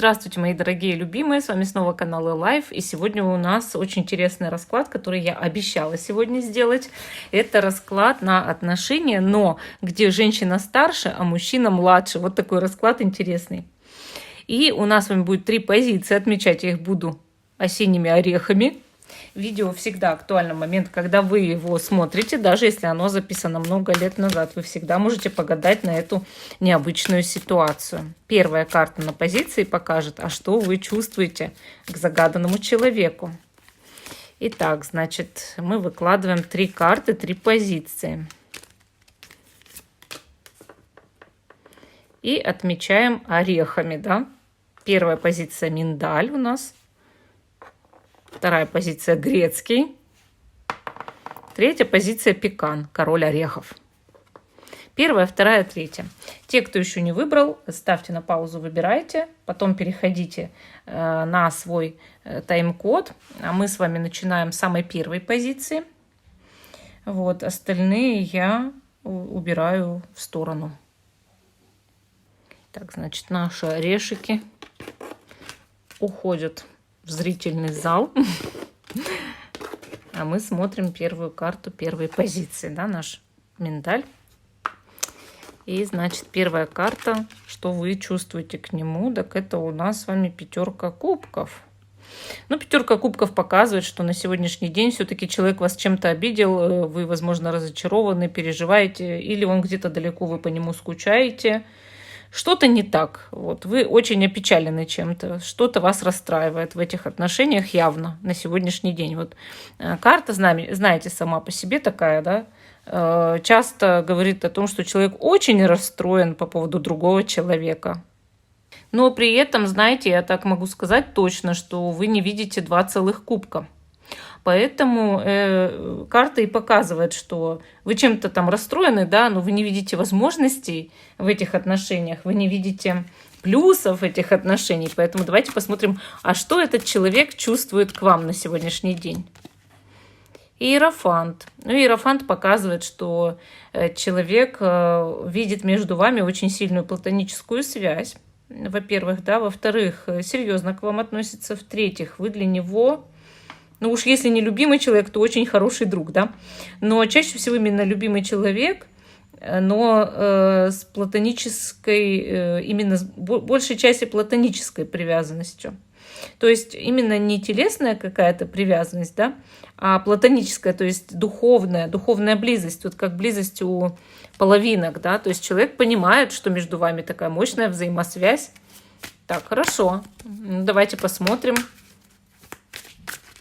Здравствуйте, мои дорогие любимые, с вами снова канал Life, и сегодня у нас очень интересный расклад, который я обещала сегодня сделать. Это расклад на отношения, но где женщина старше, а мужчина младше. Вот такой расклад интересный. И у нас с вами будет 3 позиции, отмечать я их буду осенними орехами. Видео всегда актуальный момент, когда вы его смотрите, даже если оно записано много лет назад. Вы всегда можете погадать на эту необычную ситуацию. Первая карта на позиции покажет, а что вы чувствуете к загаданному человеку. Итак, значит, мы выкладываем 3 карты, 3 позиции. И отмечаем орехами, да. Первая позиция миндаль у нас. Вторая позиция грецкий. Третья позиция пекан, король орехов. Первая, вторая, третья. Те, кто еще не выбрал, ставьте на паузу, выбирайте. Потом переходите на свой тайм-код. А мы с вами начинаем с самой первой позиции. Вот, остальные я убираю в сторону. Так, значит, наши орешки уходят в зрительный зал. А мы смотрим первую карту первой позиции, да, наш миндаль. И, значит, первая карта, что вы чувствуете к нему, так это у нас с вами 5 кубков. Ну, 5 кубков показывает, что на сегодняшний день все-таки человек вас чем-то обидел, вы, возможно, разочарованы, переживаете, или он где-то далеко, вы по нему скучаете. Что-то не так. Вот, вы очень опечалены чем-то, что-то вас расстраивает в этих отношениях явно на сегодняшний день. Вот карта, знаете, сама по себе такая, да, часто говорит о том, что человек очень расстроен по поводу другого человека. Но при этом, знаете, я так могу сказать точно, что вы не видите 2 целых кубка. Поэтому карта и показывает, что вы чем-то там расстроены, да, но вы не видите возможностей в этих отношениях, вы не видите плюсов этих отношений. Поэтому давайте посмотрим, а что этот человек чувствует к вам на сегодняшний день. Иерофант. Ну, Иерофант показывает, что человек видит между вами очень сильную платоническую связь, во-первых, да, во-вторых, серьезно к вам относится, в-третьих, вы для него... Ну уж если не любимый человек, то очень хороший друг, да. Но чаще всего именно любимый человек, но с платонической, именно с большей части платонической привязанностью. То есть именно не телесная какая-то привязанность, да, а платоническая, то есть духовная близость, вот как близость у половинок, да. То есть человек понимает, что между вами такая мощная взаимосвязь. Так, хорошо, давайте посмотрим.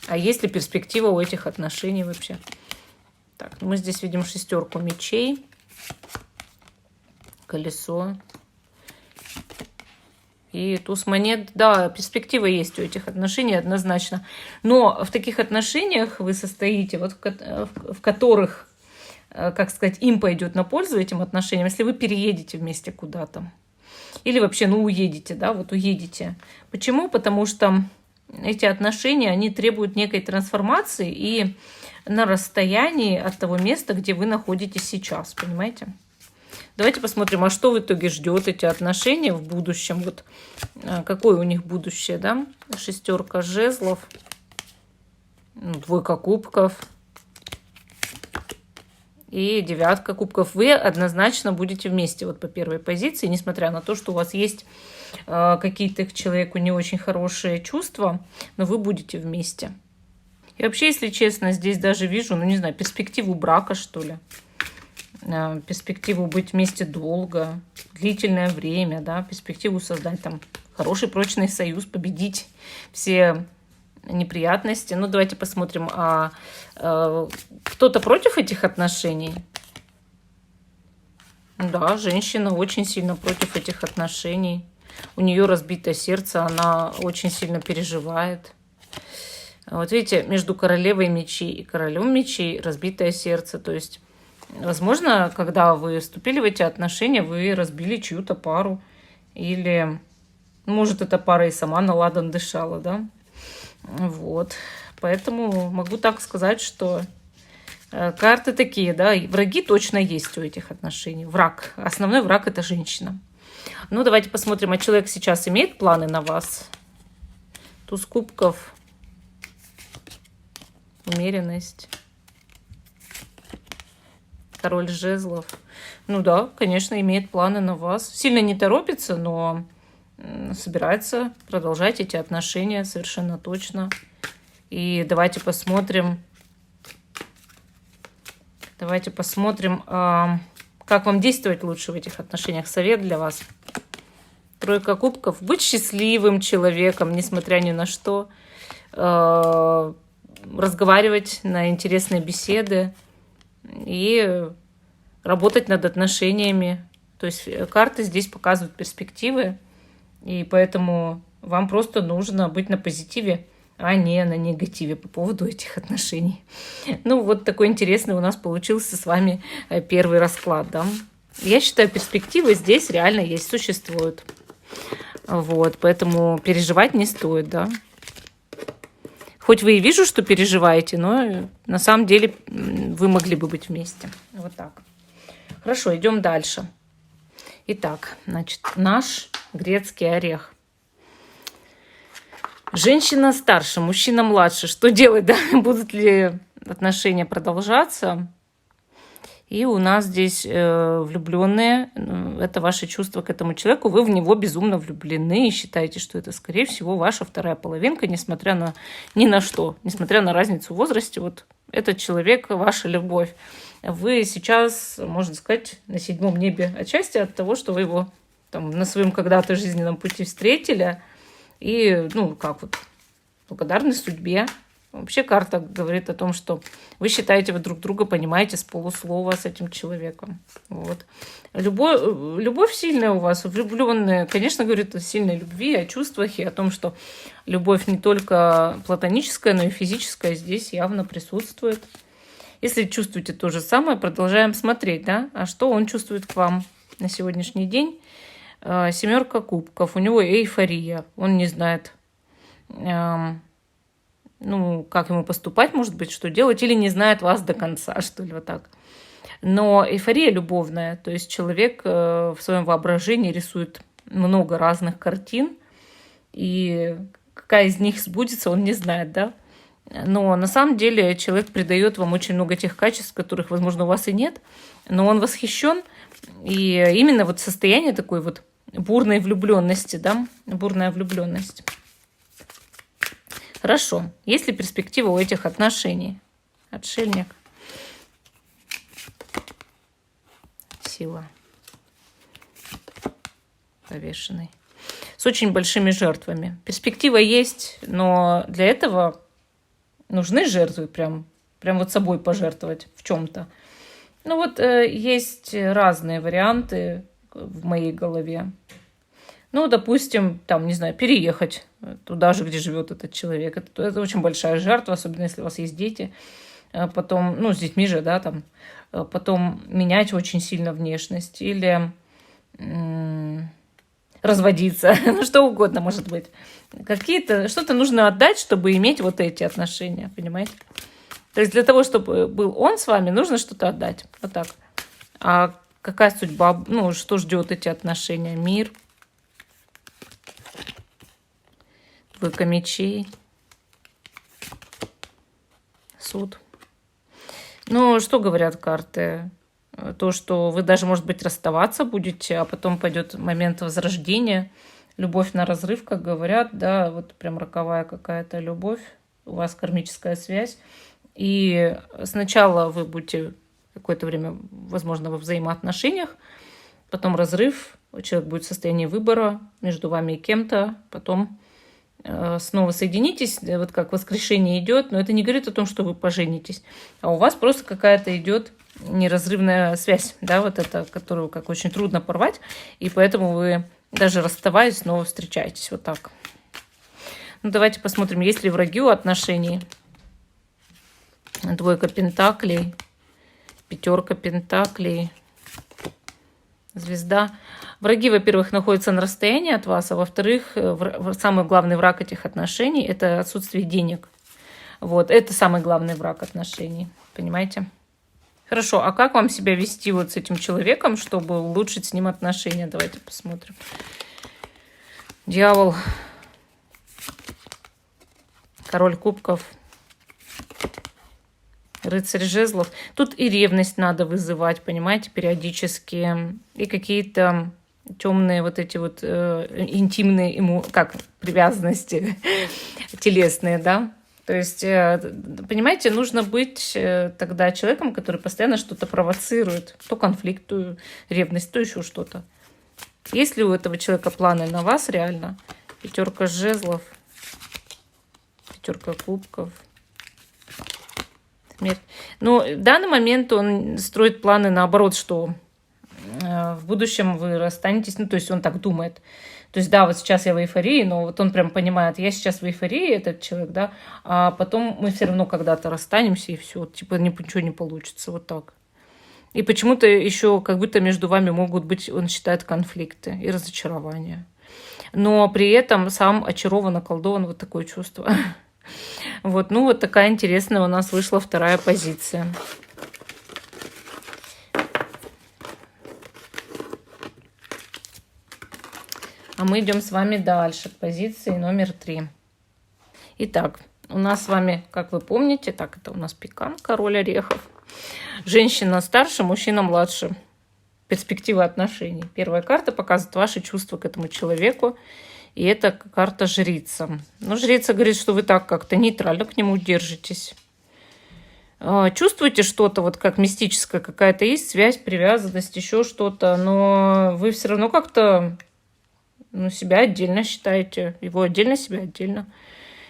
А есть ли перспектива у этих отношений вообще? Так, мы здесь видим 6 мечей, колесо и туз монет. Да, перспектива есть у этих отношений однозначно. Но в таких отношениях вы состоите, вот в которых, как сказать, им пойдет на пользу этим отношениям, если вы переедете вместе куда-то. Или вообще, ну, уедете, да, вот уедете. Почему? Потому что эти отношения, они требуют некой трансформации и на расстоянии от того места, где вы находитесь сейчас, понимаете? Давайте посмотрим, а что в итоге ждет эти отношения в будущем. Вот какое у них будущее, да? 6 жезлов, 2 кубков и 9 кубков. Вы однозначно будете вместе вот по первой позиции, несмотря на то, что у вас есть какие-то к человеку не очень хорошие чувства, но вы будете вместе. И вообще, если честно, здесь даже вижу, ну не знаю, перспективу брака, что ли. Перспективу быть вместе долго, длительное время, да, перспективу создать там хороший прочный союз, победить все неприятности. Ну, давайте посмотрим, кто-то против этих отношений? Да, женщина очень сильно против этих отношений. У нее разбитое сердце, она очень сильно переживает. Вот видите, между королевой мечей и королем мечей разбитое сердце. То есть, возможно, когда вы вступили в эти отношения, вы разбили чью-то пару. Или, может, эта пара и сама на ладан дышала, да? Вот. Поэтому могу так сказать, что карты такие, да, враги точно есть у этих отношений. Враг. Основной враг – это женщина. Ну, давайте посмотрим, а человек сейчас имеет планы на вас? Туз кубков, умеренность, король жезлов. Ну да, конечно, имеет планы на вас. Сильно не торопится, но собирается продолжать эти отношения совершенно точно. И давайте посмотрим, как вам действовать лучше в этих отношениях. Совет для вас. Тройка кубков. Быть счастливым человеком, несмотря ни на что. Разговаривать на интересные беседы и работать над отношениями. То есть карты здесь показывают перспективы, и поэтому вам просто нужно быть на позитиве, а не на негативе по поводу этих отношений. Ну, вот такой интересный у нас получился с вами первый расклад, да. Я считаю, перспективы здесь реально есть, существуют. Вот, поэтому переживать не стоит, да. Хоть вы и вижу, что переживаете, но на самом деле вы могли бы быть вместе. Вот так. Хорошо, идем дальше. Итак, значит, наш грецкий орех. Женщина старше, мужчина младше. Что делать, да? Будут ли отношения продолжаться? И у нас здесь влюбленные. Это ваши чувства к этому человеку. Вы в него безумно влюблены и считаете, что это, скорее всего, ваша вторая половинка, несмотря на ни на что, несмотря на разницу в возрасте. Вот этот человек, ваша любовь. Вы сейчас, можно сказать, на седьмом небе отчасти от того, что вы его там, на своем когда-то жизненном пути встретили. И, ну, как вот, благодарны судьбе. Вообще карта говорит о том, что вы считаете, вы друг друга понимаете с полуслова с этим человеком. Вот. Любовь сильная у вас, влюбленная, конечно, говорит о сильной любви, о чувствах и о том, что любовь не только платоническая, но и физическая здесь явно присутствует. Если чувствуете то же самое, продолжаем смотреть, да, а что он чувствует к вам на сегодняшний день. Семерка кубков, у него эйфория, он не знает, ну, как ему поступать, может быть, что делать, или не знает вас до конца, что ли, вот так. Но эйфория любовная, то есть человек в своем воображении рисует много разных картин, и какая из них сбудется, он не знает, да. Но на самом деле человек придает вам очень много тех качеств, которых, возможно, у вас и нет, но он восхищен, и именно вот состояние такой вот бурной влюбленности, да, бурная влюбленность. Хорошо. Есть ли перспектива у этих отношений? Отшельник. Сила. Повешенный. С очень большими жертвами. Перспектива есть, но для этого нужны жертвы, прям вот собой пожертвовать в чем-то. Ну вот есть разные варианты в моей голове. Ну, допустим, там, не знаю, переехать туда же, где живет этот человек. Это очень большая жертва, особенно если у вас есть дети. Потом, ну, с детьми же, да, там. Потом менять очень сильно внешность. Или разводиться. Ну, что угодно может быть. Что-то нужно отдать, чтобы иметь вот эти отношения, понимаете? То есть для того, чтобы был он с вами, нужно что-то отдать. Вот так. А какая судьба, ну, что ждет эти отношения? Мир. Двойка мечей. Суд. Ну, что говорят карты? То, что вы даже, может быть, расставаться будете, а потом пойдет момент возрождения. Любовь на разрыв, как говорят, да, вот прям роковая какая-то любовь. У вас кармическая связь. И сначала вы будете какое-то время, возможно, во взаимоотношениях, потом разрыв, человек будет в состоянии выбора между вами и кем-то, потом снова соединитесь, вот как воскрешение идет, но это не говорит о том, что вы поженитесь, а у вас просто какая-то идет неразрывная связь, да, вот это, которую как очень трудно порвать, и поэтому вы даже расставаясь снова встречаетесь, вот так. Ну, давайте посмотрим, есть ли враги у отношений. Двойка пентаклей, пятерка пентаклей, звезда. Враги, во-первых, находятся на расстоянии от вас, а во-вторых, самый главный враг этих отношений – это отсутствие денег. Вот, это самый главный враг отношений, понимаете? Хорошо, а как вам себя вести вот с этим человеком, чтобы улучшить с ним отношения? Давайте посмотрим. Дьявол, король кубков, рыцарь жезлов. Тут и ревность надо вызывать, понимаете, периодически. И какие-то темные вот эти вот интимные привязанности телесные, да. То есть, понимаете, нужно быть тогда человеком, который постоянно что-то провоцирует. То конфликт, то ревность, то еще что-то. Есть ли у этого человека планы на вас реально? Пятерка жезлов, пятерка кубков, смерть. Но в данный момент он строит планы наоборот, что в будущем вы расстанетесь. Ну, то есть он так думает. То есть, да, вот сейчас я в эйфории, но вот он прям понимает, я сейчас в эйфории, этот человек, да, а потом мы все равно когда-то расстанемся, и все, типа ничего не получится, вот так. И почему-то еще как будто между вами могут быть, он считает, конфликты и разочарования. Но при этом сам очарован, околдован, вот такое чувство. Вот, ну вот такая интересная у нас вышла вторая позиция. А мы идем с вами дальше, к позиции номер 3. Итак, у нас с вами, как вы помните, так, это у нас пекан, король орехов. Женщина старше, мужчина младше. Перспективы отношений. Первая карта показывает ваши чувства к этому человеку. И это карта жрица. Ну, жрица говорит, что вы так как-то нейтрально к нему держитесь. Чувствуете что-то, вот как мистическая какая-то есть связь, привязанность, еще что-то, но вы все равно как-то себя отдельно считаете, его отдельно, себя отдельно.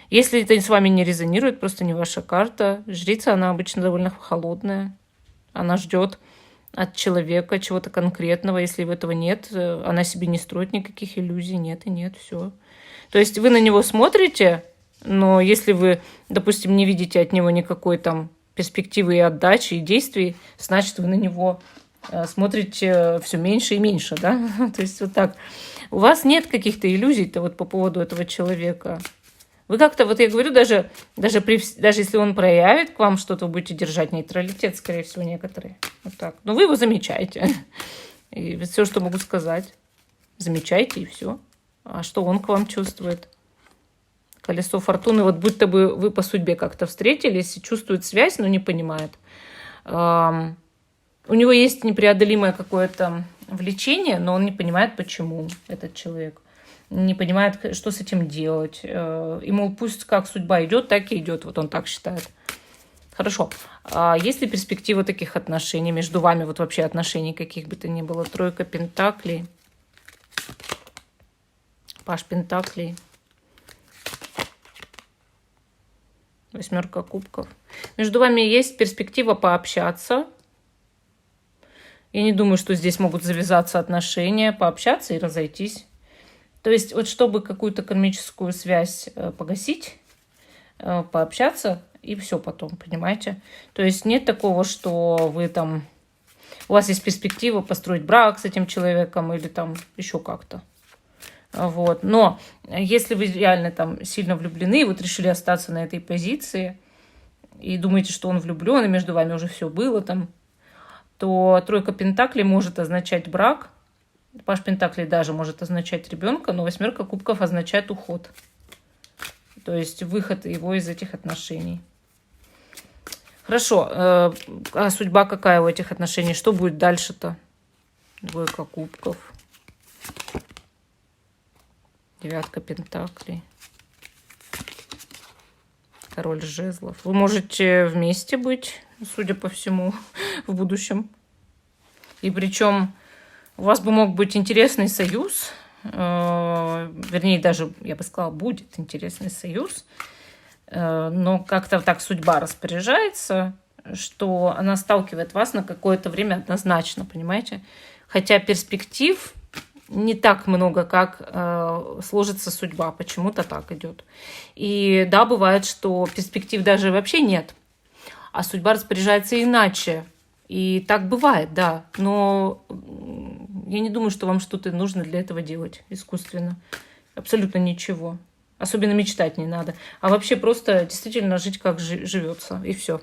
Если это с вами не резонирует, просто не ваша карта. Жрица, она обычно довольно холодная. Она ждет от человека чего-то конкретного. Если этого нет, она себе не строит никаких иллюзий. Нет и нет, все. То есть вы на него смотрите, но если вы, допустим, не видите от него никакой там перспективы и отдачи, и действий, значит, вы на него смотрите все меньше и меньше, да? То есть вот так. У вас нет каких-то иллюзий-то вот по поводу этого человека. Вы как-то, вот я говорю, даже если он проявит к вам что-то, вы будете держать нейтралитет, скорее всего, некоторые. Вот так. Но вы его замечаете. И все, что могу сказать. Замечайте, и все. А что он к вам чувствует? Колесо фортуны. Вот будто бы вы по судьбе как-то встретились, чувствует связь, но не понимает. У него есть непреодолимое какое-то влечение, но он не понимает, почему этот человек. Не понимает, что с этим делать. Ему пусть как судьба идет, так и идет. Вот он так считает. Хорошо. А есть ли перспектива таких отношений между вами? Вот вообще отношений каких бы то ни было. Тройка пентаклей. Паж пентаклей. Восьмерка кубков. Между вами есть перспектива пообщаться. Я не думаю, что здесь могут завязаться отношения, пообщаться и разойтись. То есть вот чтобы какую-то кармическую связь погасить, пообщаться и все потом, понимаете? То есть нет такого, что вы там... У вас есть перспектива построить брак с этим человеком или там еще как-то. Вот. Но если вы реально там сильно влюблены, и вот решили остаться на этой позиции, и думаете, что он влюблен, и между вами уже все было там, то тройка пентаклей может означать брак, паж пентаклей даже может означать ребенка, но восьмерка кубков означает уход. То есть выход его из этих отношений. Хорошо. А судьба какая у этих отношений? Что будет дальше-то? Двойка кубков. Девятка пентаклей. Король жезлов. Вы можете вместе быть, судя по всему, в будущем. И причем у вас бы мог быть интересный союз. Вернее, даже, я бы сказала, будет интересный союз. Но как-то так судьба распоряжается, что она сталкивает вас на какое-то время однозначно, понимаете? Хотя перспектив не так много, как сложится судьба. Почему-то так идет. И да, бывает, что перспектив даже вообще нет. А судьба распоряжается иначе. И так бывает, да. Но я не думаю, что вам что-то нужно для этого делать искусственно. Абсолютно ничего. Особенно мечтать не надо. А вообще просто действительно жить, как живется. И все.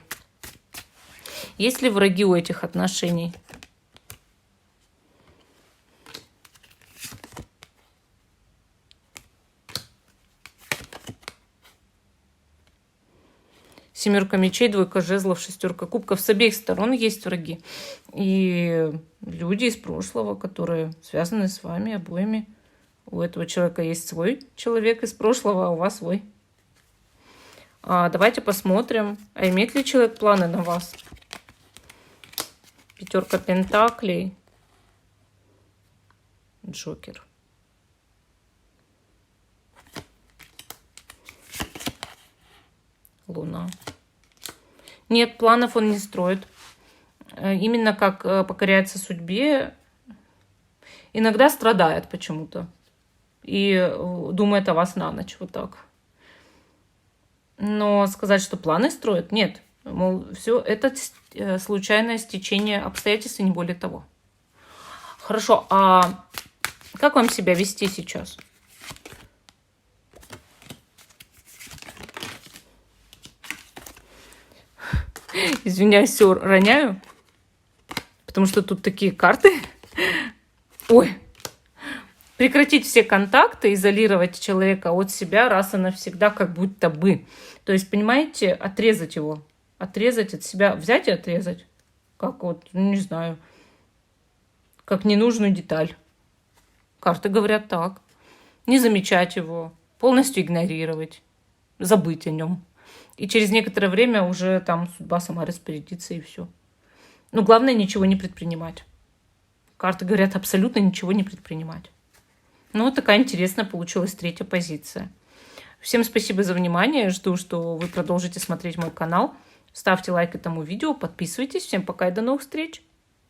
Есть ли враги у этих отношений? Семерка мечей, двойка жезлов, шестерка кубков. С обеих сторон есть враги. И люди из прошлого, которые связаны с вами обоими. У этого человека есть свой человек из прошлого, а у вас свой. Давайте посмотрим, имеет ли человек планы на вас. Пятерка пентаклей. Джокер. Луна. Нет, планов он не строит. Именно как покоряется судьбе, иногда страдает почему-то. И думает о вас на ночь, вот так. Но сказать, что планы строит, нет. Мол, все это случайное стечение обстоятельств и не более того. Хорошо, а как вам себя вести сейчас? Извиняюсь, все роняю, потому что тут такие карты. Ой. Прекратить все контакты, изолировать человека от себя раз и навсегда, как будто бы. То есть, понимаете, отрезать его. Отрезать от себя. Взять и отрезать. Как вот, не знаю, как ненужную деталь. Карты говорят так. Не замечать его. Полностью игнорировать. Забыть о нем. И через некоторое время уже там судьба сама распорядится, и все. Но главное ничего не предпринимать. Карты говорят абсолютно ничего не предпринимать. Ну, вот такая интересная получилась третья позиция. Всем спасибо за внимание. Жду, что вы продолжите смотреть мой канал. Ставьте лайк этому видео, подписывайтесь. Всем пока и до новых встреч.